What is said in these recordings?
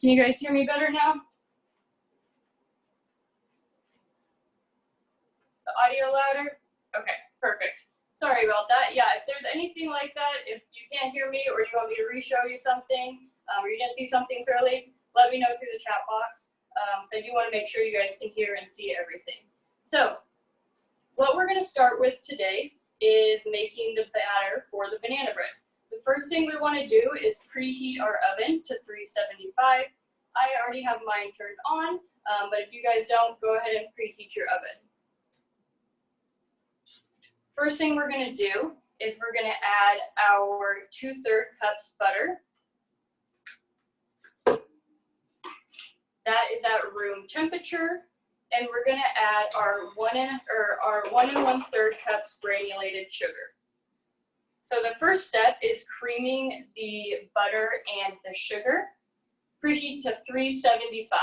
Can you guys hear me better now? The audio louder? Okay, perfect. Sorry about that. Yeah, if there's anything like that, if you can't hear me or you want me to re-show you something, or you didn't see something clearly, let me know through the chat box. So I do want to make sure you guys can hear and see everything. So what we're going to start with today is making the batter for the banana bread. The first thing we want to do is preheat our oven to 375. I already have mine turned on, but if you guys don't, go ahead and preheat your oven. First thing we're going to do is we're going to add our 2/3 cups butter. That is at room temperature, and we're going to add our 1 1/3 cups granulated sugar. So the first step is creaming the butter and the sugar. Preheat to 375.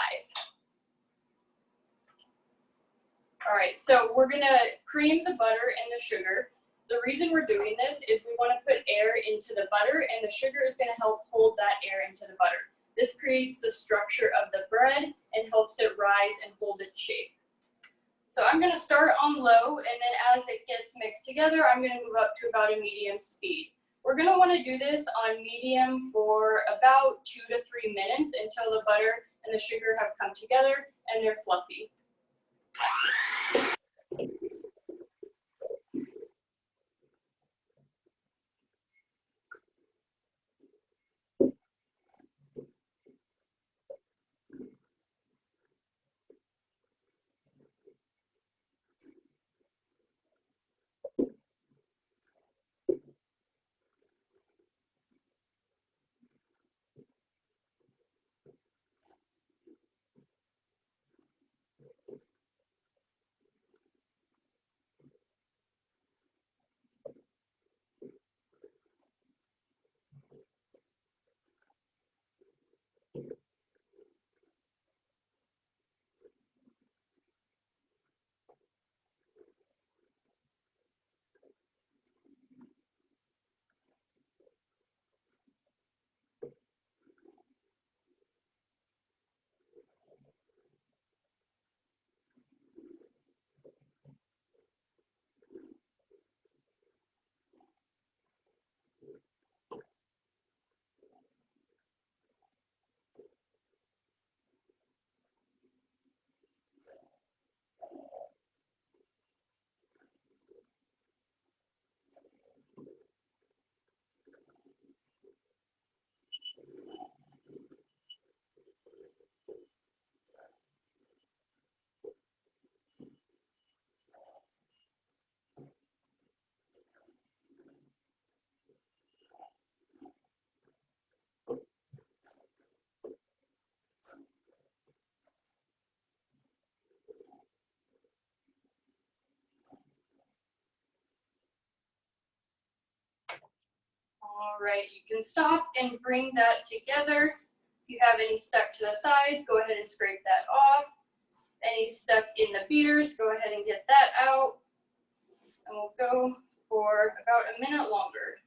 All right, so we're gonna cream the butter and the sugar. The reason we're doing this is we want to put air into the butter, and the sugar is going to help hold that air into the butter. This creates the structure of the bread and helps it rise and hold its shape. So I'm going to start on low, and then as it gets mixed together, I'm going to move up to about a medium speed. We're going to want to do this on medium for about 2 to 3 minutes until the butter and the sugar have come together and they're fluffy. All right, you can stop and bring that together. If you have any stuck to the sides, go ahead and scrape that off. Any stuck in the beaters, go ahead and get that out. And we'll go for about a minute longer.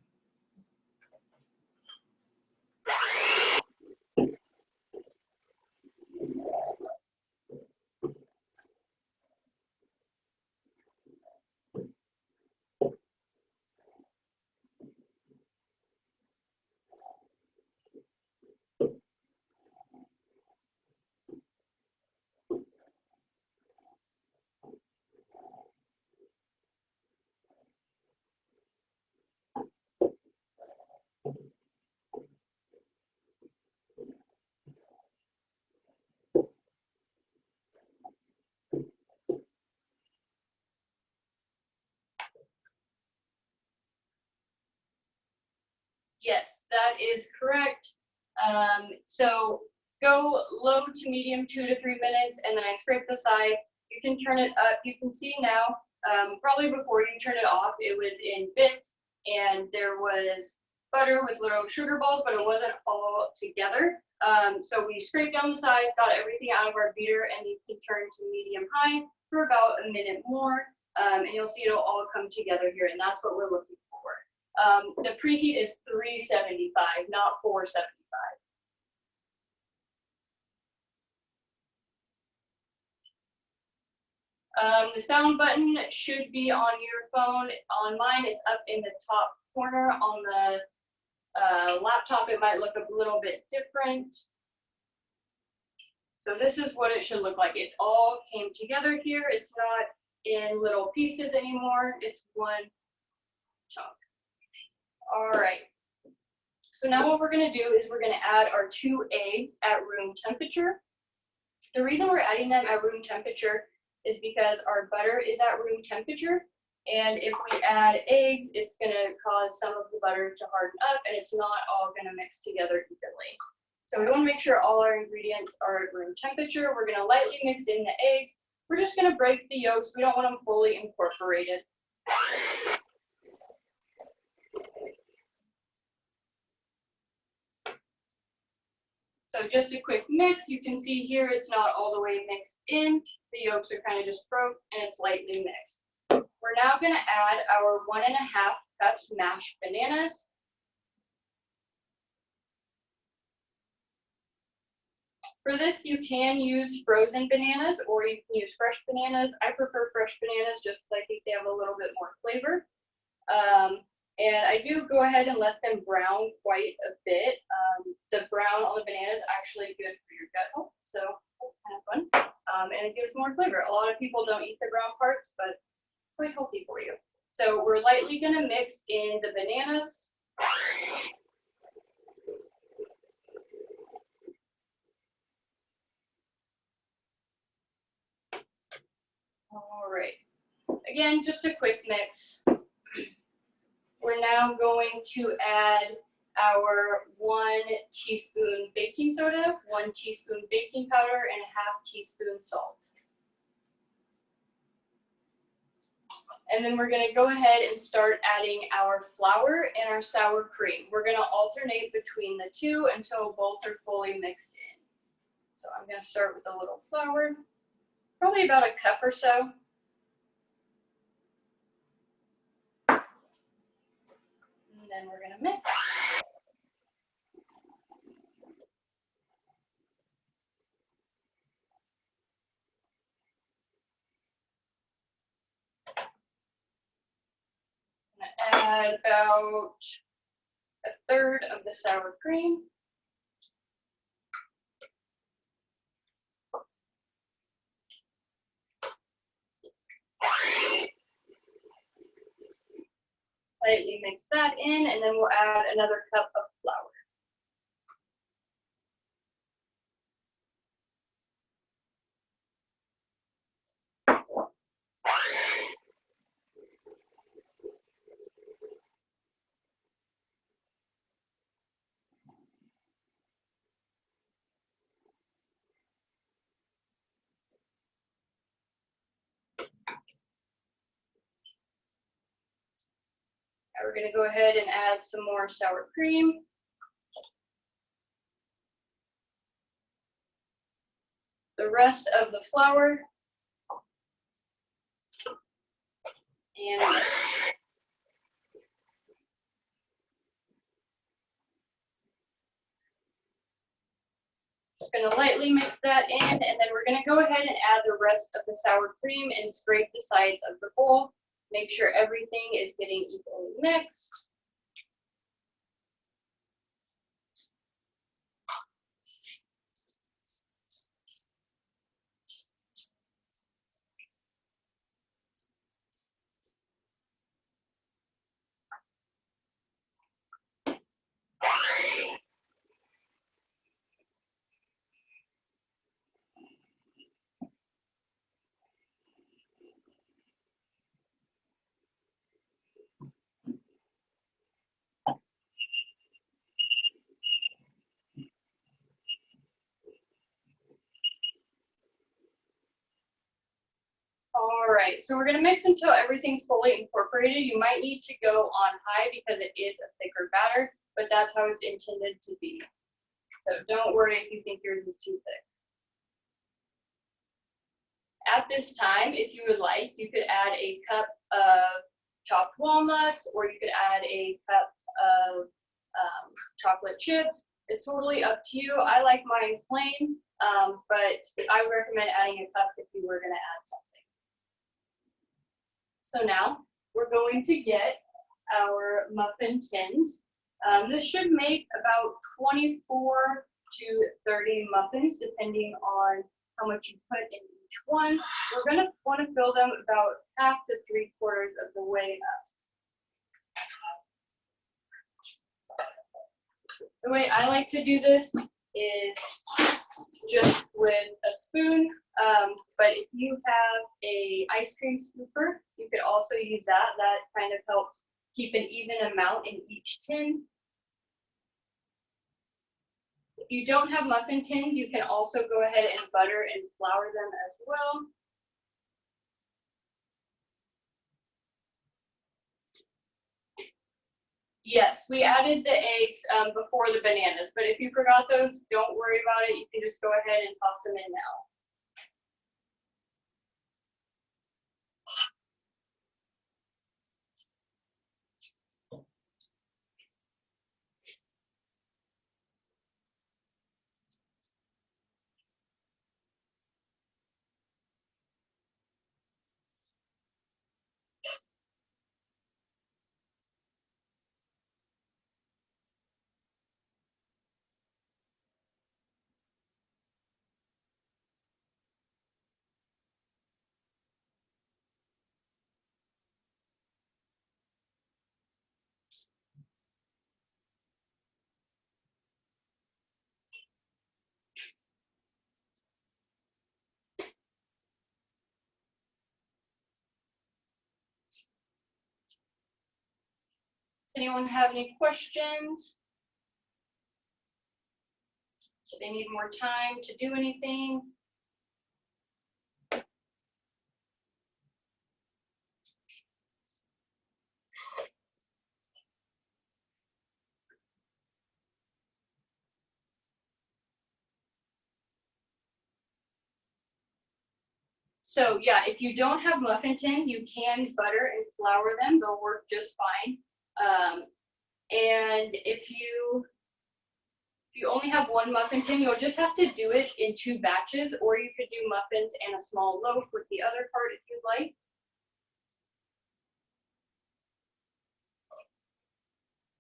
Yes, that is correct. So go low to medium, 2 to 3 minutes, and then I scrape the side. You can turn it up. You can see now, probably before you turn it off, it was in bits, and there was butter with little sugar balls, but it wasn't all together. So we scraped down the sides, got everything out of our beater, and you can turn to medium-high for about a minute more, and you'll see it'll all come together here, and that's what we're looking for. The preheat is 375, not 475. The sound button should be on your phone. On mine, it's up in the top corner. On the laptop, it might look a little bit different. So this is what it should look like. It all came together here. It's not in little pieces anymore. It's one chunk. All right. So now what we're going to do is we're going to add our 2 eggs at room temperature. The reason we're adding them at room temperature is because our butter is at room temperature, and if we add eggs, it's going to cause some of the butter to harden up, and it's not all going to mix together evenly. So we want to make sure all our ingredients are at room temperature. We're going to lightly mix in the eggs. We're just going to break the yolks. We don't want them fully incorporated. So just a quick mix. You can see here it's not all the way mixed in. The yolks are kind of just broke and it's lightly mixed. We're now going to add our 1.5 cups mashed bananas. For this, you can use frozen bananas or you can use fresh bananas. I prefer fresh bananas just because I think they have a little bit more flavor. And I do go ahead and let them brown quite a bit. The brown on the banana is actually good for your gut health, so that's kind of fun. And it gives more flavor. A lot of people don't eat the brown parts, but quite healthy for you. So we're lightly going to mix in the bananas. All right. Again, just a quick mix. We're now going to add our 1 teaspoon baking soda, 1 teaspoon baking powder, and a 1/2 teaspoon salt. And then we're going to go ahead and start adding our flour and our sour cream. We're going to alternate between the two until both are fully mixed in. So I'm going to start with a little flour, probably about a cup or so. And then we're going to mix. Add about 1/3 of the sour cream. Lightly mix that in, and then we'll add another cup of flour. Now we're going to go ahead and add some more sour cream. The rest of the flour. And just going to lightly mix that in, and then we're going to go ahead and add the rest of the sour cream and scrape the sides of the bowl. Make sure everything is getting equally mixed. All right, so we're going to mix until everything's fully incorporated. You might need to go on high because it is a thicker batter, but that's how it's intended to be. So don't worry if you think yours is too thick. At this time, if you would like, you could add a cup of chopped walnuts, or you could add a cup of chocolate chips. It's totally up to you. I like mine plain, but I would recommend adding a cup if you were going to add something. So now we're going to get our muffin tins. This should make about 24 to 30 muffins, depending on how much you put in each one. We're going to want to fill them about half to 3/4 of the way up. The way I like to do this is just with a spoon, but if you have a ice cream scooper, you could also use that. That kind of helps keep an even amount in each tin. If you don't have muffin tins, you can also go ahead and butter and flour them as well. Yes, we added the eggs before the bananas, but if you forgot those, don't worry about it. You can just go ahead and toss them in now. Does anyone have any questions? Do they need more time to do anything? So yeah, if you don't have muffin tins, you can butter and flour them. They'll work just fine. And if you only have one muffin tin, you'll just have to do it in 2 batches, or you could do muffins and a small loaf with the other part if you'd like.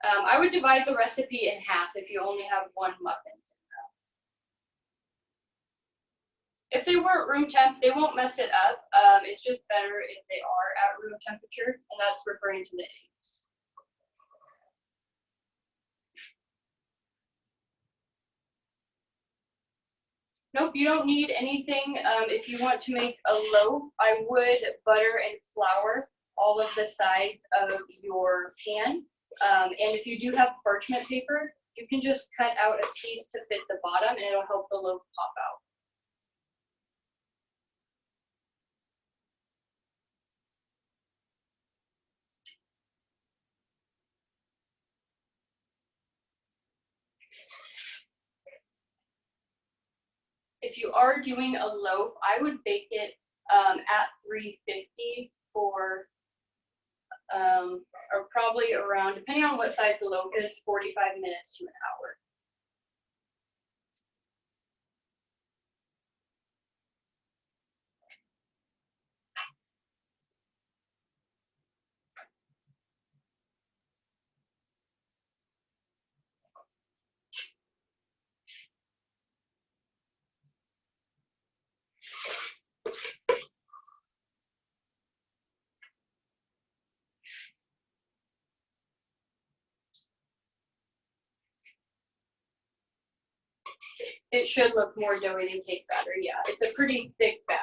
I would divide the recipe in half if you only have one muffin tin. If they weren't room temp, they won't mess it up. It's just better if they are at room temperature, and that's referring to the eggs. Nope, you don't need anything. If you want to make a loaf, I would butter and flour all of the sides of your pan. And if you do have parchment paper, you can just cut out a piece to fit the bottom, and it'll help the loaf pop out. If you are doing a loaf, I would bake it at 350 for, or probably around, depending on what size the loaf is, 45 minutes to an hour. It should look more doughy than cake batter. Yeah, it's a pretty thick batter.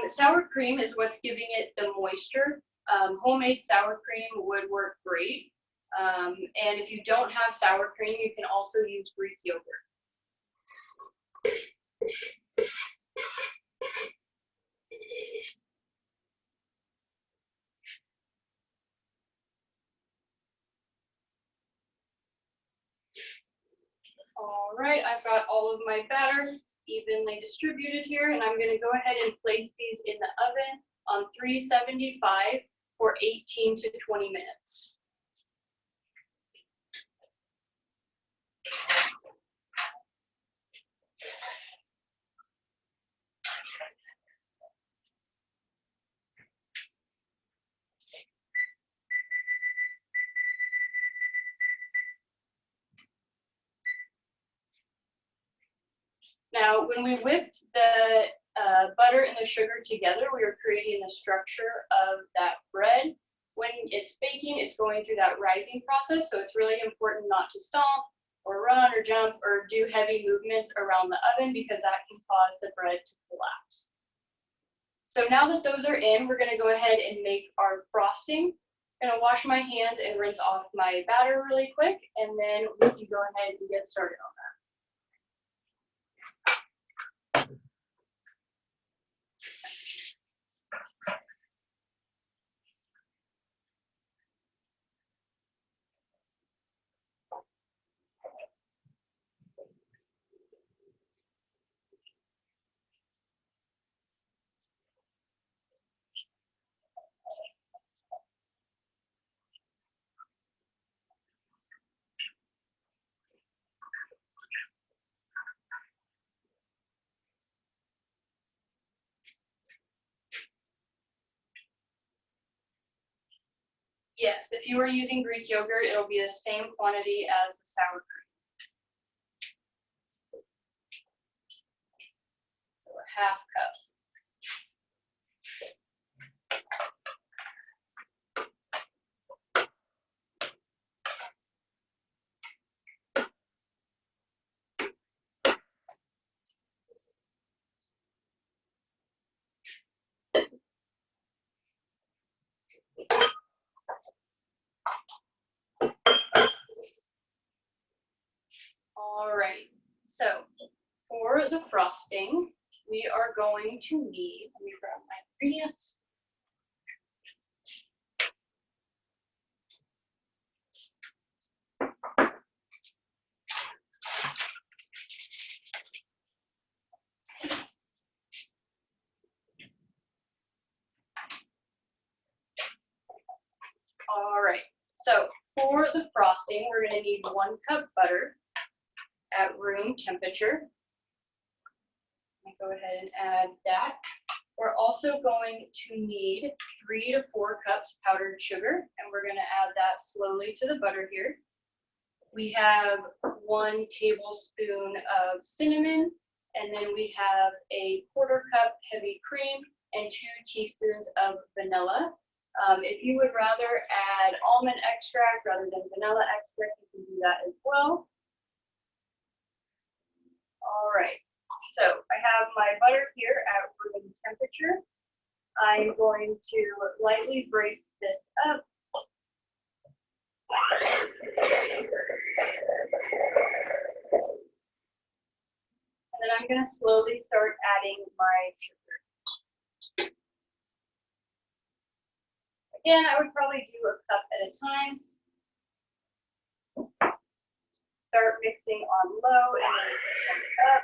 Sour cream is what's giving it the moisture. Homemade sour cream would work great. And if you don't have sour cream, you can also use Greek yogurt. All right, I've got all of my batter evenly distributed here, and I'm gonna go ahead and place these in the oven on 375 for 18 to 20 minutes. Now, when we whipped the butter and the sugar together, we were creating the structure of that bread. When it's baking, it's going through that rising process, so it's really important not to stomp or run or jump or do heavy movements around the oven because that can cause the bread to collapse. So now that those are in, we're gonna go ahead and make our frosting. I'm gonna wash my hands and rinse off my batter really quick, and then we can go ahead and get started on that. Yes, if you were using Greek yogurt, it'll be the same quantity as the sour cream. So a half cup. All right, so for the frosting, we are going to need, let me grab my ingredients. All right, so for the frosting, we're gonna need 1 cup butter at room temperature. Go ahead and add that. We're also going to need 3 to 4 cups powdered sugar, and we're gonna add that slowly to the butter here. We have 1 tablespoon of cinnamon, and then we have a 1/4 cup heavy cream and 2 teaspoons of vanilla. If you would rather add almond extract rather than vanilla extract, you can do that as well. All right, so I have my butter here at room temperature. I'm going to lightly break this up. And then I'm going to slowly start adding my sugar. Again, I would probably do a cup at a time. Start mixing on low and then turn it up.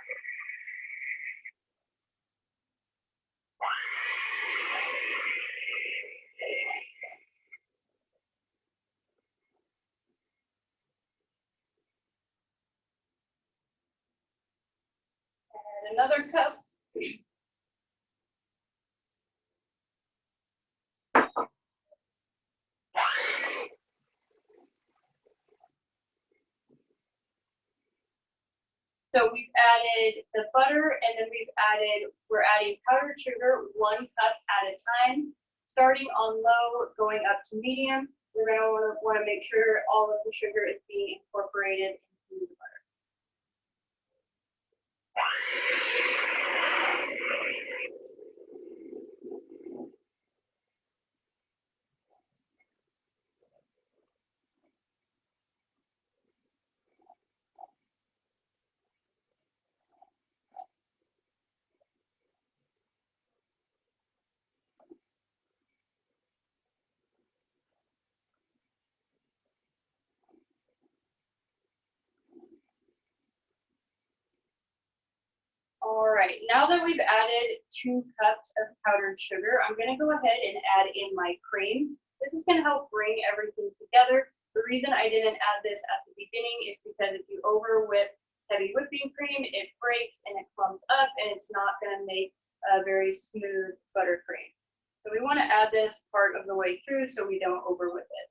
And another cup. So we've added the butter, and then we're adding powdered sugar 1 cup at a time, starting on low, going up to medium. We're going to want to make sure all of the sugar is being incorporated into the butter. All right, now that we've added 2 cups of powdered sugar, I'm gonna go ahead and add in my cream. This is gonna help bring everything together. The reason I didn't add this at the beginning is because if you over whip heavy whipping cream, it breaks and it clumps up and it's not gonna make a very smooth buttercream. So we wanna add this part of the way through so we don't over whip it.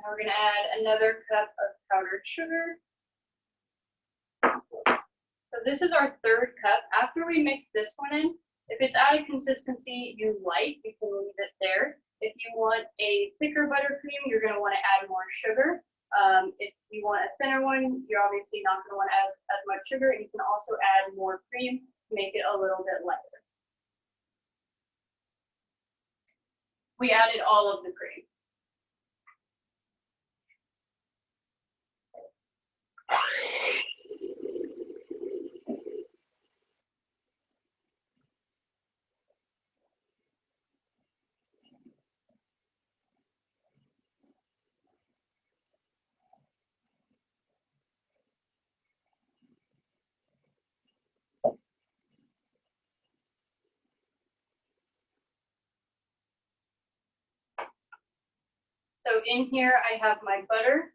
Now we're gonna add another cup of powdered sugar. So this is our 3rd cup. After we mix this one in, if it's at a consistency you like, you can leave it there. If you want a thicker buttercream, you're gonna wanna add more sugar. If you want a thinner one, you're obviously not gonna want to add as much sugar, and you can also add more cream to make it a little bit lighter. We added all of the cream. So in here I have my butter,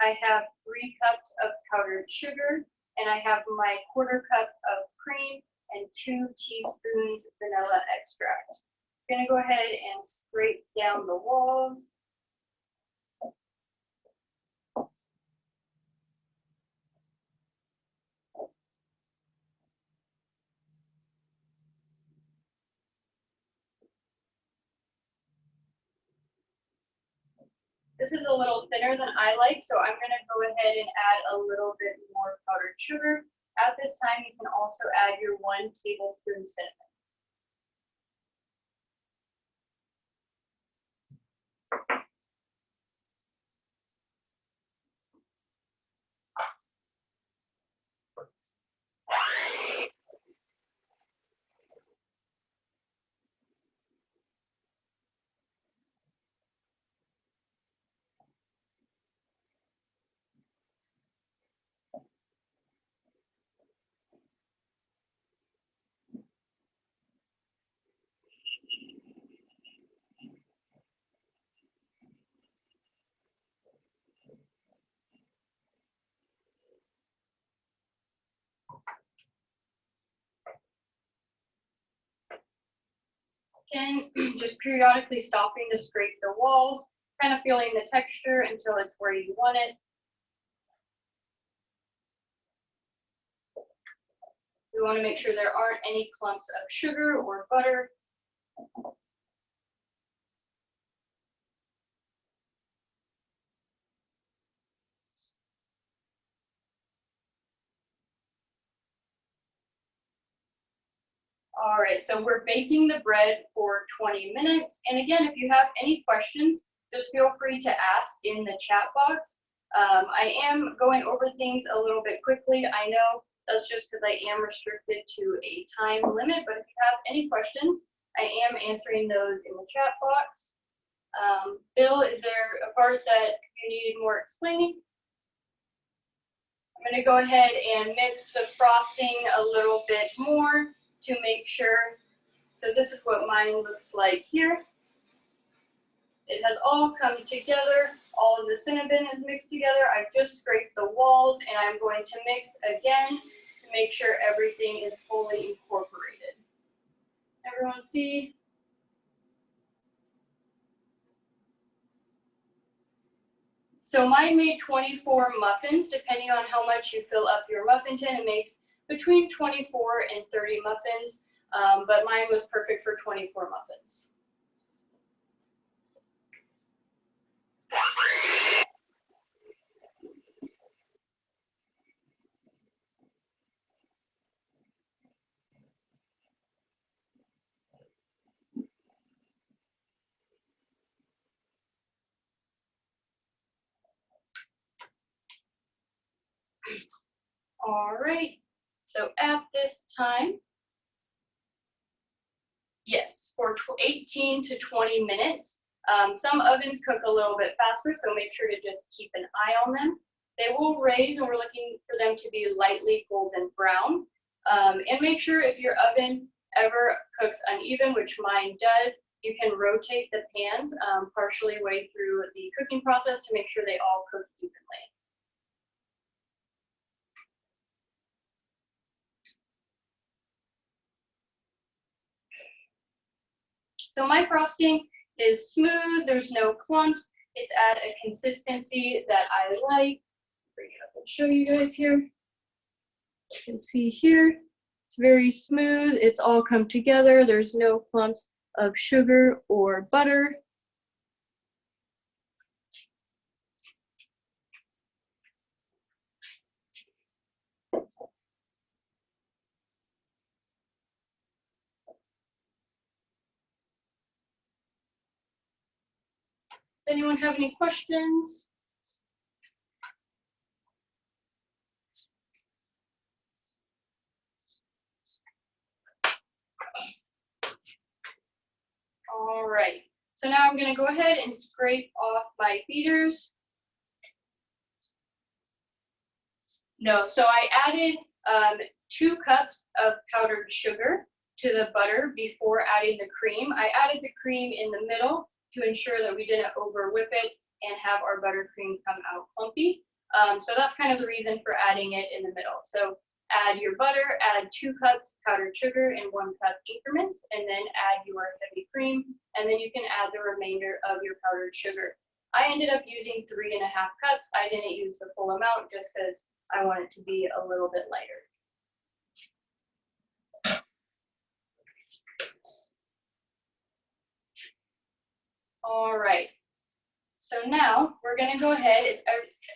I have 3 cups of powdered sugar, and I have my 1/4 cup of cream and 2 teaspoons vanilla extract. I'm gonna go ahead and scrape down the walls. This is a little thinner than I like, so I'm gonna go ahead and add a little bit more powdered sugar. At this time, you can also add your 1 tablespoon cinnamon. Again, just periodically stopping to scrape the walls, kind of feeling the texture until it's where you want it. We want to make sure there aren't any clumps of sugar or butter. All right, so we're baking the bread for 20 minutes. And again, if you have any questions, just feel free to ask in the chat box. I am going over things a little bit quickly. I know that's just because I am restricted to a time limit, but if you have any questions, I am answering those in the chat box. Bill, is there a part that you needed more explaining? I'm gonna go ahead and mix the frosting a little bit more to make sure. So this is what mine looks like here. It has all come together. All of the cinnamon is mixed together. I've just scraped the walls, and I'm going to mix again to make sure everything is fully incorporated. Everyone see? So mine made 24 muffins. Depending on how much you fill up your muffin tin, it makes between 24 and 30 muffins, but mine was perfect for 24 muffins. All right, so at this time, yes, for 18 to 20 minutes. Some ovens cook a little bit faster, so make sure to just keep an eye on them. They will raise, and we're looking for them to be lightly golden brown. And make sure if your oven ever cooks uneven, which mine does, you can rotate the pans partially way through the cooking process to make sure they all cook evenly. So my frosting is smooth, there's no clumps. It's at a consistency that I like. Bring it up and show you guys here. You can see here, it's very smooth. It's all come together. There's no clumps of sugar or butter. Does anyone have any questions? All right, so now I'm gonna go ahead and scrape off my beaters. No, so I added 2 cups of powdered sugar to the butter before adding the cream. I added the cream in the middle to ensure that we didn't over whip it and have our buttercream come out clumpy. So that's kind of the reason for adding it in the middle. So add your butter, add 2 cups powdered sugar in 1 cup increments, and then add your heavy cream, and then you can add the remainder of your powdered sugar. I ended up using 3.5 cups. I didn't use the full amount just because I want it to be a little bit lighter. All right, so now we're gonna go ahead, if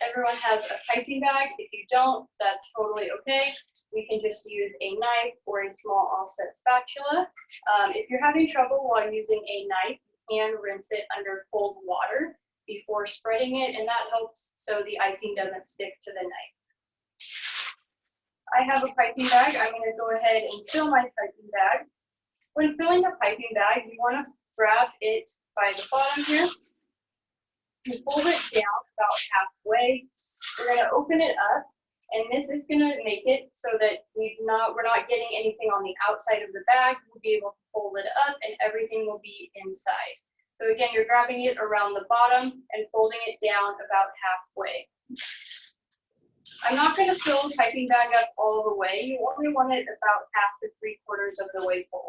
everyone has a piping bag, if you don't, that's totally okay. We can just use a knife or a small offset spatula. If you're having trouble while using a knife, you can rinse it under cold water before spreading it, and that helps so the icing doesn't stick to the knife. I have a piping bag. I'm going to go ahead and fill my piping bag. When filling a piping bag, you want to grab it by the bottom here. You fold it down about halfway. We're going to open it up, and this is going to make it so that we're not getting anything on the outside of the bag. We'll be able to fold it up, and everything will be inside. So again, you're grabbing it around the bottom and folding it down about halfway. I'm not going to fill the piping bag up all the way. You only want it about 1/2 to 3/4 of the way full.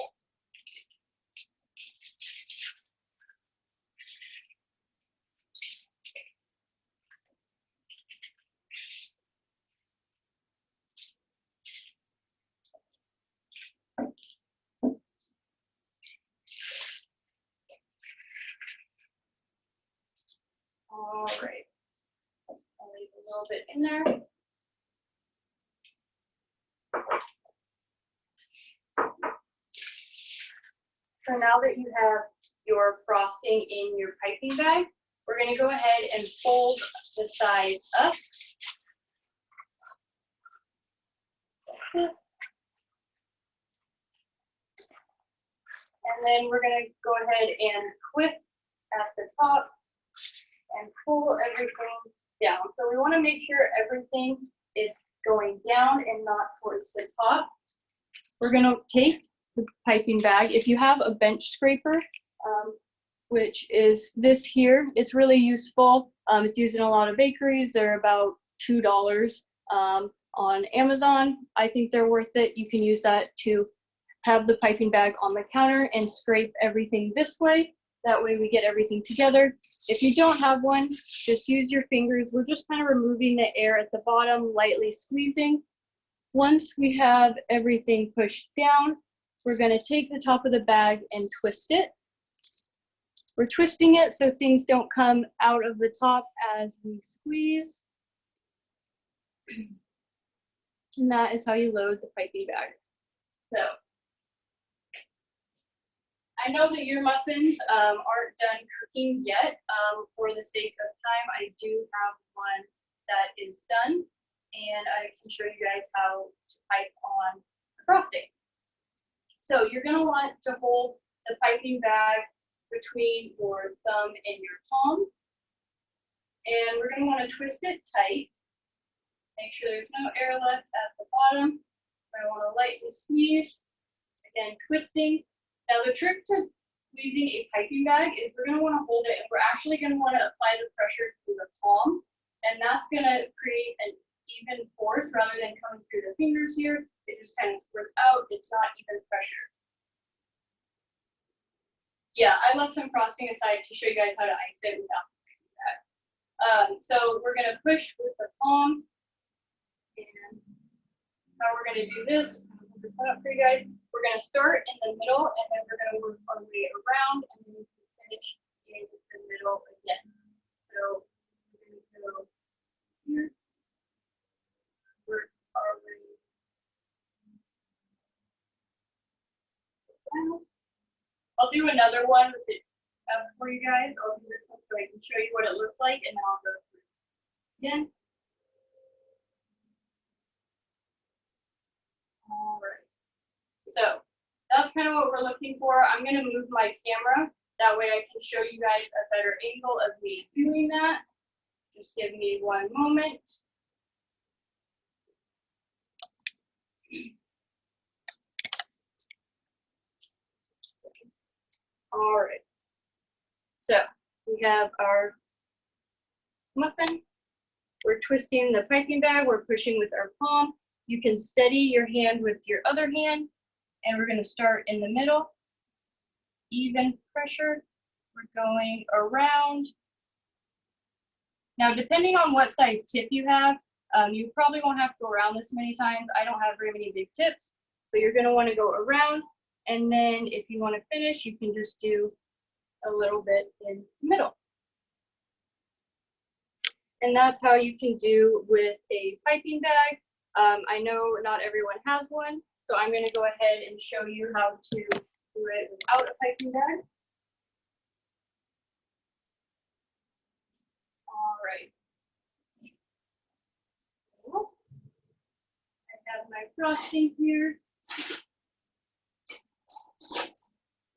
All right, I'll leave a little bit in there. So now that you have your frosting in your piping bag, we're going to go ahead and fold the sides up. And then we're going to go ahead and clip at the top and pull everything down. So we want to make sure everything is going down and not towards the top. We're going to take the piping bag. If you have a bench scraper, which is this here, it's really useful. It's used in a lot of bakeries. They're about $2 on Amazon. I think they're worth it. You can use that to have the piping bag on the counter and scrape everything this way. That way we get everything together. If you don't have one, just use your fingers. We're just kind of removing the air at the bottom, lightly squeezing. Once we have everything pushed down, we're going to take the top of the bag and twist it. We're twisting it so things don't come out of the top as we squeeze. And that is how you load the piping bag. So I know that your muffins aren't done cooking yet. For the sake of time, I do have one that is done. and I can show you guys how to pipe on the frosting. So you're going to want to hold the piping bag between your thumb and your palm, and we're going to want to twist it tight. Make sure there's no air left at the bottom. I want to lightly squeeze. Again, twisting. Now the trick to squeezing a piping bag is we're going to want to hold it, and we're actually going to want to apply the pressure to the palm, and that's going to create an even force rather than coming through the fingers here. It just kind of squirts out. It's not even pressure. Yeah, I left some frosting aside to show you guys how to ice it without the freeze that. So we're going to push with the palms, and how we're going to do this, I'm going to put this up for you guys. We're going to start in the middle, and then we're going to work our way around, and then we can finish in the middle again. So we're going to go here, work our way around. I'll do another one with it for you guys. I'll do this one so I can show you what it looks like, and then I'll go through it again. All right. So that's kind of what we're looking for. I'm going to move my camera. That way I can show you guys a better angle of me doing that. Just give me one moment. All right. So we have our muffin. We're twisting the piping bag. We're pushing with our palm. You can steady your hand with your other hand. And we're going to start in the middle. Even pressure. We're going around. Now, depending on what size tip you have, you probably won't have to go around this many times. I don't have very many big tips, but you're going to want to go around. And then if you want to finish, you can just do a little bit in the middle. And that's how you can do with a piping bag. I know not everyone has one, so I'm going to go ahead and show you how to do it without a piping bag. All right. So I have my frosting here.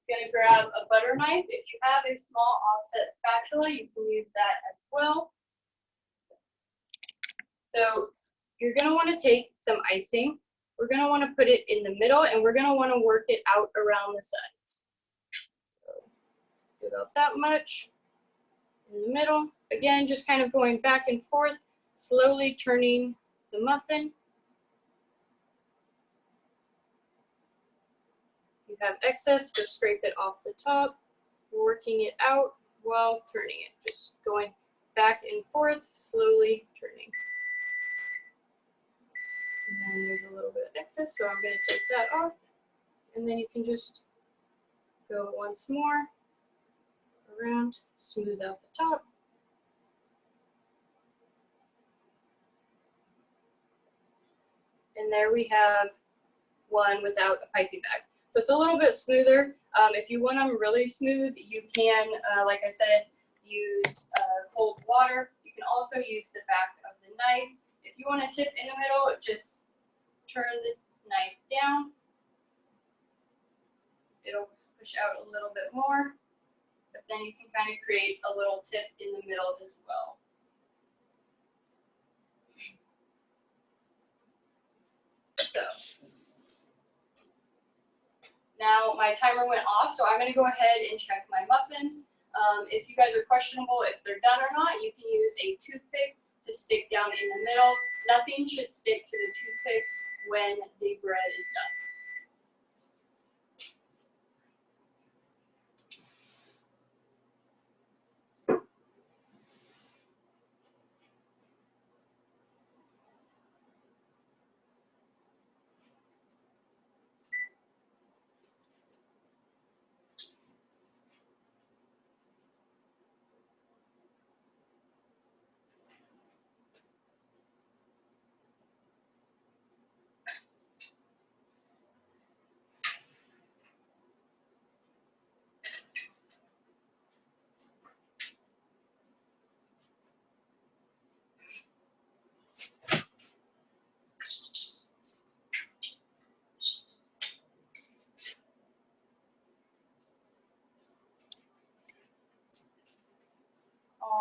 Going to grab a butter knife. If you have a small offset spatula, you can use that as well. So you're going to want to take some icing. We're going to want to put it in the middle, and we're going to want to work it out around the sides. So do about that much in the middle. Again, just kind of going back and forth, slowly turning the muffin. If you have excess, just scrape it off the top, working it out while turning it. Just going back and forth, slowly turning. And then there's a little bit of excess, so I'm going to take that off. And then you can just go once more around, smooth out the top. And there we have one without a piping bag. So it's a little bit smoother. If you want them really smooth, you can, like I said, use cold water. You can also use the back of the knife. If you want to tip in the middle, just turn the knife down. It'll push out a little bit more, but then you can kind of create a little tip in the middle as well. So now my timer went off, so I'm going to go ahead and check my muffins. If you guys are questionable if they're done or not, you can use a toothpick to stick down in the middle. Nothing should stick to the toothpick when the bread is done.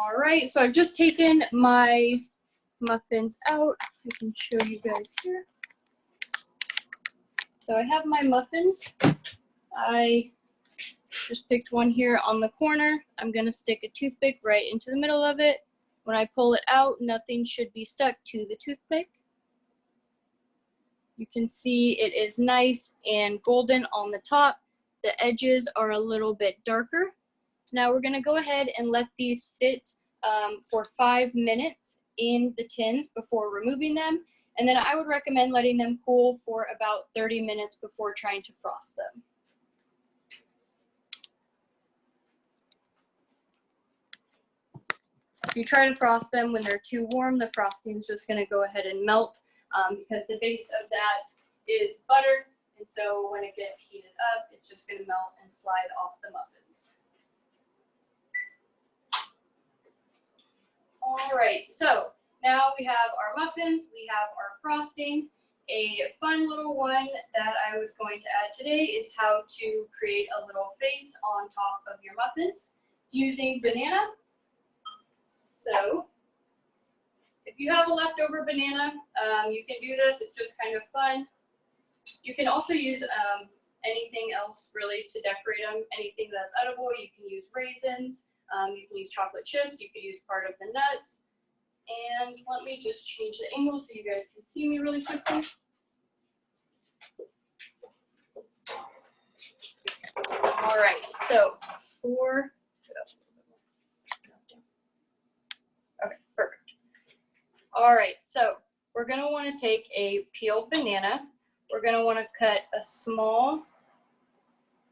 All right, so I've just taken my muffins out. I can show you guys here. So I have my muffins. I just picked one here on the corner. I'm gonna stick a toothpick right into the middle of it. When I pull it out, nothing should be stuck to the toothpick. You can see it is nice and golden on the top. The edges are a little bit darker. Now we're gonna go ahead and let these sit for 5 minutes in the tins before removing them. And then I would recommend letting them cool for about 30 minutes before trying to frost them. If you try to frost them when they're too warm, the frosting is just gonna go ahead and melt because the base of that is butter. And so when it gets heated up, it's just gonna melt and slide off the muffins. All right, so now we have our muffins, we have our frosting. A fun little one that I was going to add today is how to create a little face on top of your muffins using banana. So if you have a leftover banana, you can do this. It's just kind of fun. You can also use anything else really to decorate them, anything that's edible. You can use raisins, you can use chocolate chips, you can use part of the nuts. And let me just change the angle so you guys can see me really quickly. All right, so okay, perfect. All right, so we're gonna wanna take a peeled banana. We're gonna wanna cut a small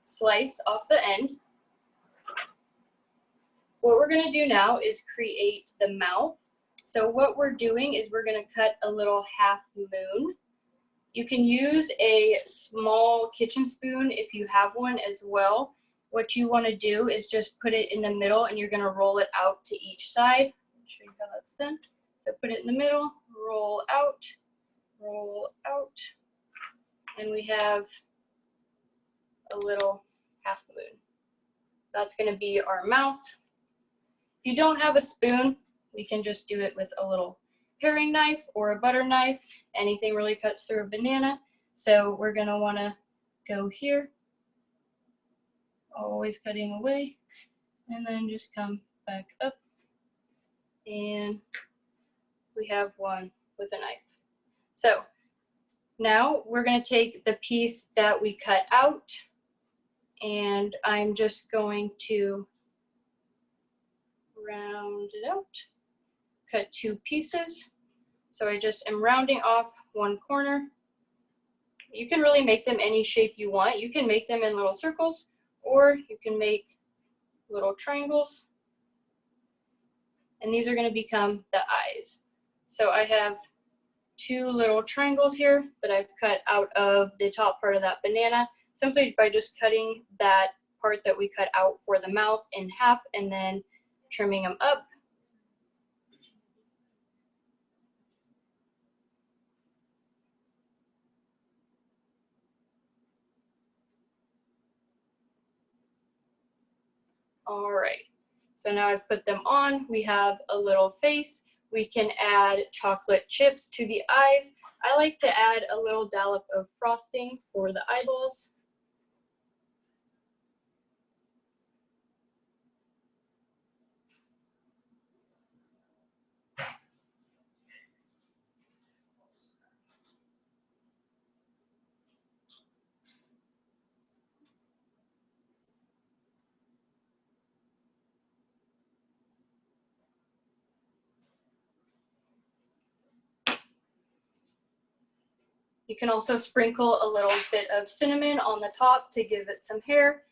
slice off the end. What we're gonna do now is create the mouth. So what we're doing is we're gonna cut a little half moon. You can use a small kitchen spoon if you have one as well. What you wanna do is just put it in the middle and you're gonna roll it out to each side. I'll show you how that's done. So put it in the middle, roll out, and we have a little half moon. That's gonna be our mouth. If you don't have a spoon, we can just do it with a little paring knife or a butter knife. Anything really cuts through a banana. So we're gonna wanna go here, always cutting away, and then just come back up. And we have one with a knife. So now we're gonna take the piece that we cut out, and I'm just going to round it out, cut 2 pieces. So I just am rounding off one corner. You can really make them any shape you want. You can make them in little circles, or you can make little triangles. And these are gonna become the eyes. So I have 2 little triangles here that I've cut out of the top part of that banana, simply by just cutting that part that we cut out for the mouth in half and then trimming them up. All right, so now I've put them on. We have a little face. We can add chocolate chips to the eyes. I like to add a little dollop of frosting for the eyeballs. You can also sprinkle a little bit of cinnamon on the top to give it some hair.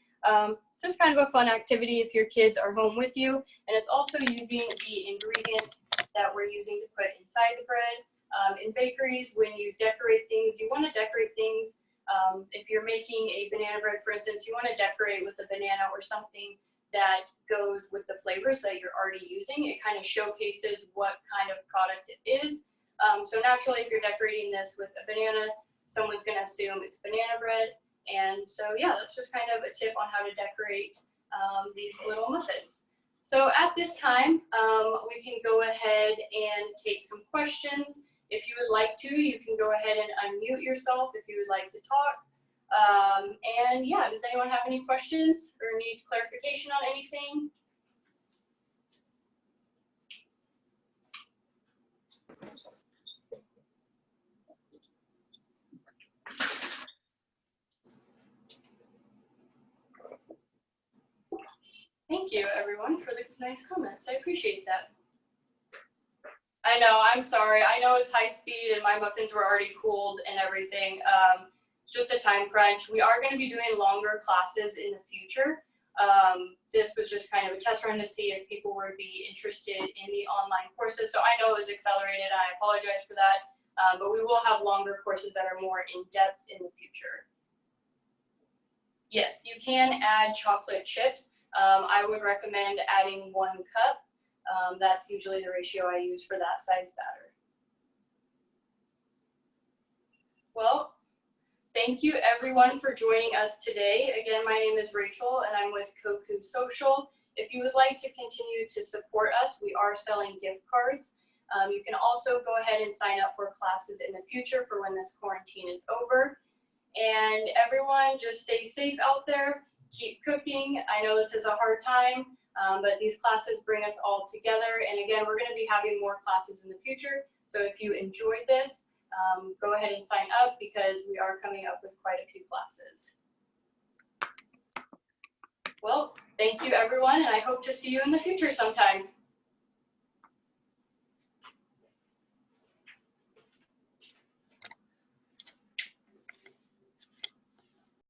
Just kind of a fun activity if your kids are home with you. And it's also using the ingredients that we're using to put inside the bread. In bakeries, when you decorate things, you want to decorate things. If you're making a banana bread, for instance, you want to decorate with a banana or something that goes with the flavors that you're already using. It kind of showcases what kind of product it is. So naturally, if you're decorating this with a banana, someone's going to assume it's banana bread. And so, yeah, that's just kind of a tip on how to decorate these little muffins. So at this time, we can go ahead and take some questions. If you would like to, you can go ahead and unmute yourself if you would like to talk. And yeah, does anyone have any questions or need clarification on anything? Thank you, everyone, for the nice comments. I appreciate that. I know, I'm sorry. I know it's high speed and my muffins were already cooled and everything. It's just a time crunch. We are going to be doing longer classes in the future. This was just kind of a test run to see if people would be interested in the online courses. So I know it was accelerated. I apologize for that. But we will have longer courses that are more in depth in the future. Yes, you can add chocolate chips. I would recommend adding 1 cup. That's usually the ratio I use for that size batter. Well, thank you everyone for joining us today. Again, my name is Rachel and I'm with CocuSocial. If you would like to continue to support us, we are selling gift cards. You can also go ahead and sign up for classes in the future for when this quarantine is over. And everyone, just stay safe out there. Keep cooking. I know this is a hard time, but these classes bring us all together. And again, we're going to be having more classes in the future. So if you enjoyed this, go ahead and sign up because we are coming up with quite a few classes. Well, thank you everyone, and I hope to see you in the future sometime.